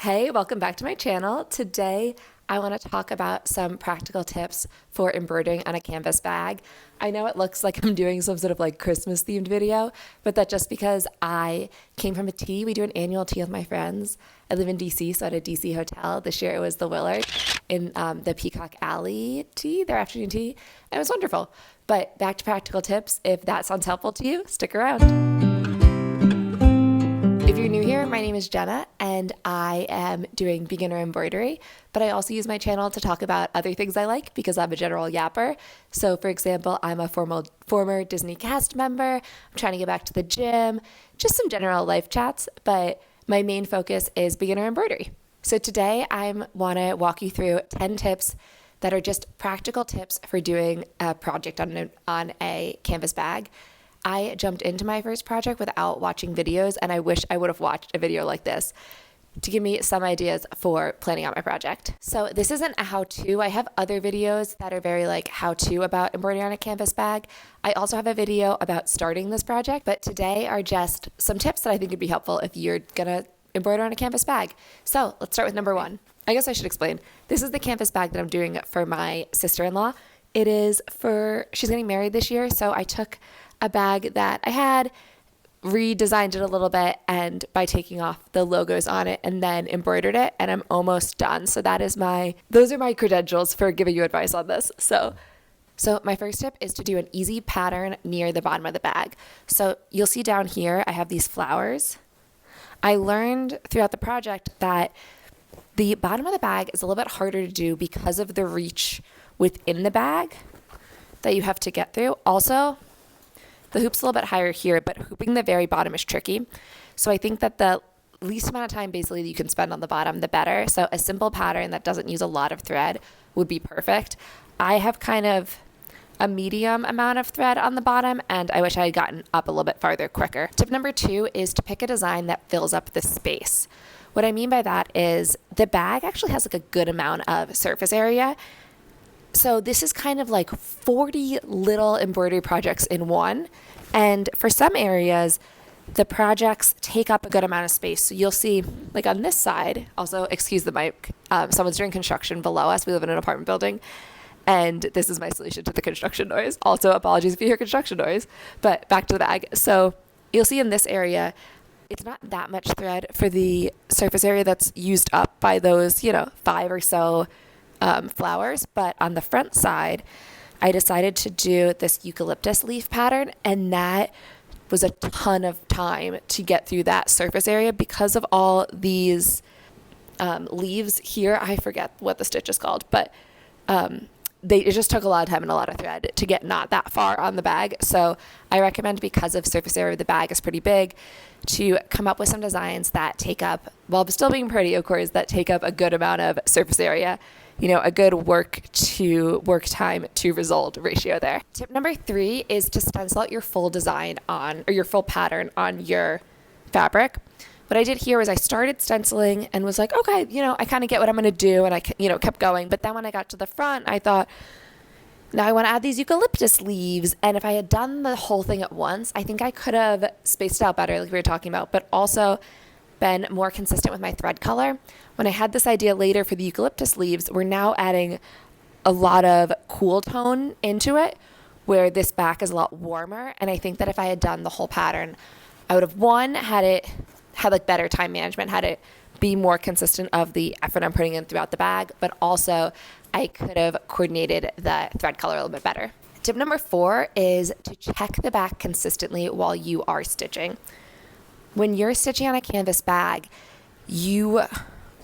Hey, welcome back to my channel. Today, I want to talk about some practical tips for embroidering on a canvas bag. I know it looks like I'm doing some sort of like Christmas themed video, but that's just because I came from a tea. We do an annual tea with my friends. I live in DC, so at a DC hotel. This year it was the Willard in the Peacock Alley tea, their afternoon tea. And it was wonderful. But back to practical tips. If that sounds helpful to you, stick around. If you're new here, my name is Jenna and I am doing beginner embroidery, but I also use my channel to talk about other things I like because I'm a general yapper. So for example, I'm a former Disney cast member. I'm trying to get back to the gym, just some general life chats, but my main focus is beginner embroidery. So today I want to walk you through 10 tips that are just practical tips for doing a project on a canvas bag. I jumped into my first project without watching videos, and I wish I would have watched a video like this to give me some ideas for planning out my project. So this isn't a how-to. I have other videos that are very like how-to about embroidering on a canvas bag. I also have a video about starting this project, but today are just some tips that I think would be helpful if you're gonna embroider on a canvas bag. So let's start with number one. I guess I should explain. This is the canvas bag that I'm doing for my sister-in-law. It is she's getting married this year, so I took a bag that I had, redesigned it a little bit, and by taking off the logos on it and then embroidered it, and I'm almost done. So those are my credentials for giving you advice on this. So my first tip is to do an easy pattern near the bottom of the bag. So you'll see down here, I have these flowers. I learned throughout the project that the bottom of the bag is a little bit harder to do because of the reach within the bag that you have to get through. Also, the hoop's a little bit higher here, but hooping the very bottom is tricky. So I think that the least amount of time basically that you can spend on the bottom, the better. So a simple pattern that doesn't use a lot of thread would be perfect. I have kind of a medium amount of thread on the bottom, and I wish I had gotten up a little bit farther quicker. Tip number 2 is to pick a design that fills up the space. What I mean by that is the bag actually has like a good amount of surface area. So this is kind of like 40 little embroidery projects in one. And for some areas, the projects take up a good amount of space. So you'll see like on this side, also excuse the mic, someone's doing construction below us. We live in an apartment building. And this is my solution to the construction noise. Also, apologies if you hear construction noise, but back to the bag. So you'll see in this area, it's not that much thread for the surface area that's used up by those, 5 or so flowers, but on the front side, I decided to do this eucalyptus leaf pattern, and that was a ton of time to get through that surface area because of all these leaves here. I forget what the stitch is called, but it just took a lot of time and a lot of thread to get not that far on the bag. So I recommend, because of surface area of the bag is pretty big, to come up with some designs that take up, while still being pretty, of course, that take up a good amount of surface area. A good work time to result ratio there. Tip number 3 is to stencil out your full design or your full pattern on your fabric. What I did here was I started stenciling and was like, okay, I kind of get what I'm going to do. And I, kept going. But then when I got to the front, I thought, now I want to add these eucalyptus leaves. And if I had done the whole thing at once, I think I could have spaced it out better, like we were talking about, but also been more consistent with my thread color. When I had this idea later for the eucalyptus leaves, we're now adding a lot of cool tone into it, where this back is a lot warmer. And I think that if I had done the whole pattern, I would have, had like better time management, had it be more consistent of the effort I'm putting in throughout the bag, but also I could have coordinated the thread color a little bit better. Tip number 4 is to check the back consistently while you are stitching. When you're stitching on a canvas bag, you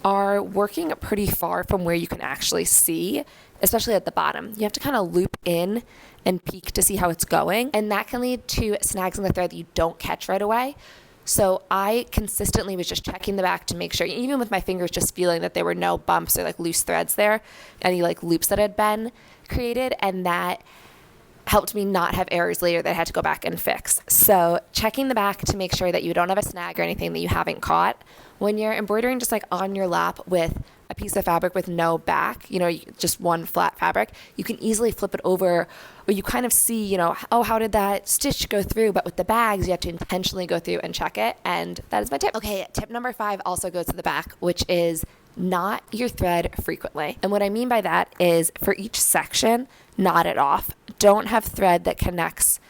are working pretty far from where you can actually see, especially at the bottom. You have to kind of loop in and peek to see how it's going, and that can lead to snags in the thread that you don't catch right away. So I consistently was just checking the back to make sure, even with my fingers, just feeling that there were no bumps or like loose threads there, any like loops that had been created, and that helped me not have errors later that I had to go back and fix. So checking the back to make sure that you don't have a snag or anything that you haven't caught. When you're embroidering just like on your lap with a piece of fabric with no back, just one flat fabric, you can easily flip it over, or you kind of see, oh, how did that stitch go through? But with the bags, you have to intentionally go through and check it. And that is my tip. Okay, tip number 5 also goes to the back, which is knot your thread frequently. And what I mean by that is for each section, knot it off. Don't have thread that connects,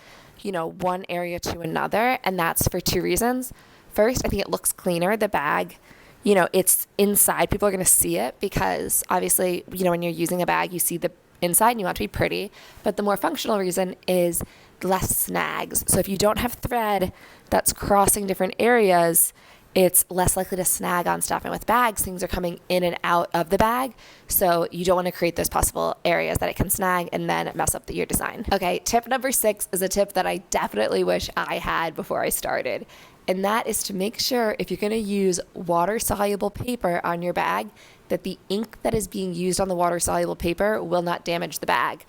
one area to another. And that's for 2 reasons. First, I think it looks cleaner. The bag, it's inside. People are going to see it because obviously, when you're using a bag, you see the inside and you want it to be pretty. But the more functional reason is less snags. So if you don't have thread that's crossing different areas, it's less likely to snag on stuff. And with bags, things are coming in and out of the bag. So you don't want to create those possible areas that it can snag and then mess up your design. Okay, tip number 6 is a tip that I definitely wish I had before I started. And that is to make sure if you're going to use water-soluble paper on your bag, that the ink that is being used on the water-soluble paper will not damage the bag.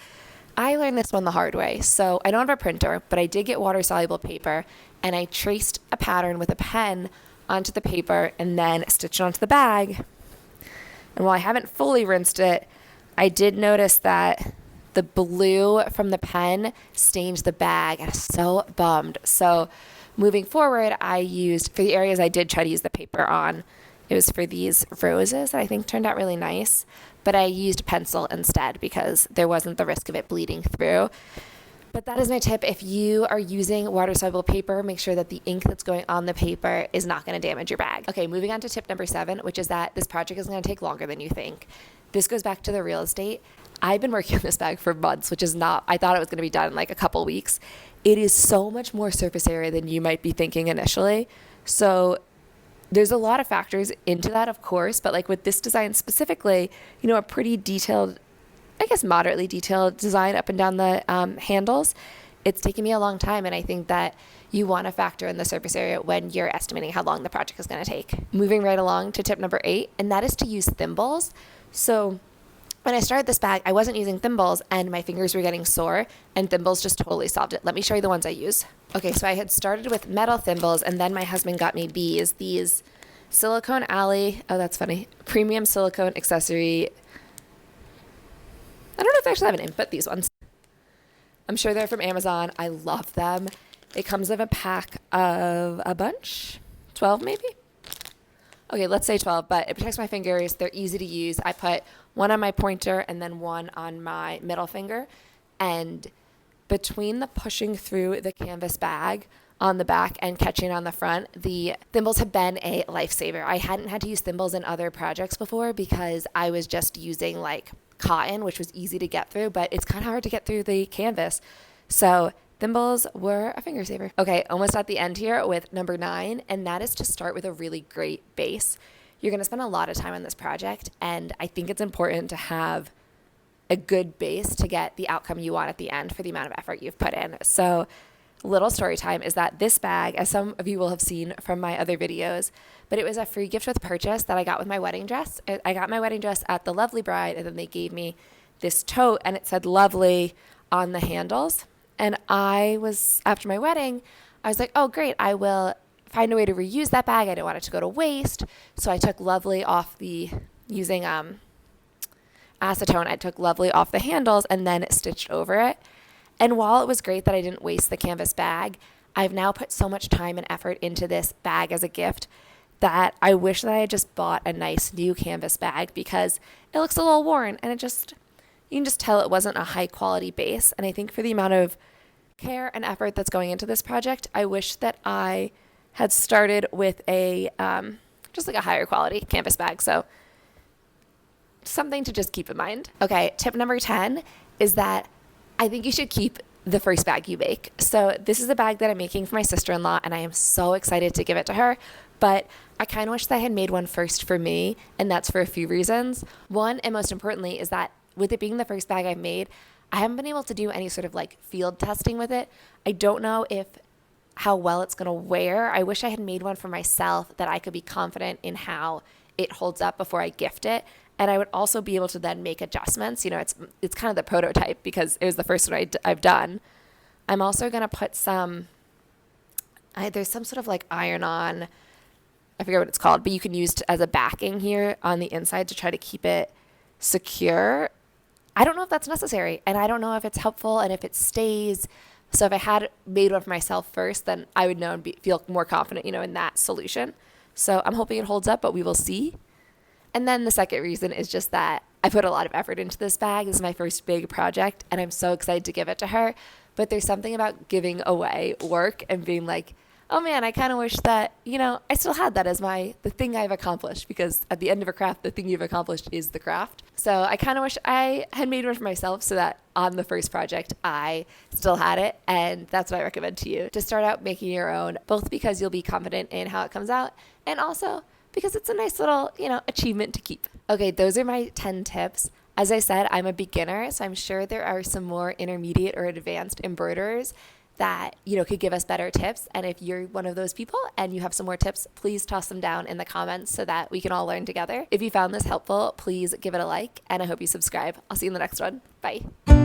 I learned this one the hard way. So I don't have a printer, but I did get water-soluble paper, and I traced a pattern with a pen onto the paper and then stitched it onto the bag. And while I haven't fully rinsed it, I did notice that the blue from the pen stained the bag, and I was so bummed. So moving forward, I used, for the areas I did try to use the paper on, it was for these roses that I think turned out really nice, but I used pencil instead because there wasn't the risk of it bleeding through. But that is my tip. If you are using water-soluble paper, make sure that the ink that's going on the paper is not going to damage your bag. Okay, moving on to tip number 7, which is that this project is going to take longer than you think. This goes back to the real estate. I've been working on this bag for months, which is not, I thought it was going to be done in like a couple weeks. It is so much more surface area than you might be thinking initially. So there's a lot of factors into that, of course, but like with this design specifically, a pretty detailed, I guess moderately detailed design up and down the handles, it's taken me a long time. And I think that you want to factor in the surface area when you're estimating how long the project is going to take. Moving right along to tip number 8, and that is to use thimbles. So when I started this bag, I wasn't using thimbles and my fingers were getting sore, and thimbles just totally solved it. Let me show you the ones I use. Okay, so I had started with metal thimbles, and then my husband got me these Silicone Alley, oh that's funny, premium silicone accessory. I don't know if they actually have a name, but these ones. I'm sure they're from Amazon. I love them. It comes in a pack of a bunch, 12 maybe? Okay, let's say 12, but it protects my fingers. They're easy to use. I put one on my pointer and then one on my middle finger. And between the pushing through the canvas bag on the back and catching on the front, the thimbles have been a lifesaver. I hadn't had to use thimbles in other projects before because I was just using like cotton, which was easy to get through, but it's kind of hard to get through the canvas. So thimbles were a finger saver. Okay, almost at the end here with number 9, and that is to start with a really great base. You're going to spend a lot of time on this project, and I think it's important to have a good base to get the outcome you want at the end for the amount of effort you've put in. So little story time is that this bag, as some of you will have seen from my other videos, but it was a free gift with purchase that I got with my wedding dress. I got my wedding dress at the Lovely Bride, and then they gave me this tote, and it said Lovely on the handles. And I was, after my wedding, I was like, oh, great, I will find a way to reuse that bag. I didn't want it to go to waste. So I took Lovely off using acetone, I took Lovely off the handles and then stitched over it. And while it was great that I didn't waste the canvas bag, I've now put so much time and effort into this bag as a gift that I wish that I had just bought a nice new canvas bag because it looks a little worn and you can just tell it wasn't a high quality base. And I think for the amount of care and effort that's going into this project, I wish that I had started with a just like a higher quality canvas bag. So something to just keep in mind. Okay, tip number 10 is that I think you should keep the first bag you make. So this is a bag that I'm making for my sister-in-law, and I am so excited to give it to her. But I kind of wish that I had made one first for me, and that's for a few reasons. One, and most importantly, is that with it being the first bag I've made, I haven't been able to do any sort of like field testing with it. I don't know how well it's going to wear. I wish I had made one for myself that I could be confident in how it holds up before I gift it. And I would also be able to then make adjustments. You know, it's kind of the prototype because it was the first one I've done. I'm also going to put there's some sort of like iron-on I forget what it's called, but you can use as a backing here on the inside to try to keep it secure. I don't know if that's necessary, and I don't know if it's helpful and if it stays. So if I had made one for myself first, then I would know and feel more confident, in that solution. So I'm hoping it holds up, but we will see. And then the second reason is just that I put a lot of effort into this bag. This is my first big project, and I'm so excited to give it to her. But there's something about giving away work and being like, oh man, I kind of wish that, I still had that as the thing I've accomplished, because at the end of a craft, the thing you've accomplished is the craft. So I kind of wish I had made one for myself so that on the first project, I still had it. And that's what I recommend to you, to start out making your own, both because you'll be confident in how it comes out, and also because it's a nice little, achievement to keep. Okay, those are my 10 tips. As I said, I'm a beginner, so I'm sure there are some more intermediate or advanced embroiderers that, could give us better tips. And if you're one of those people and you have some more tips, please toss them down in the comments so that we can all learn together. If you found this helpful, please give it a like, and I hope you subscribe. I'll see you in the next one. Bye.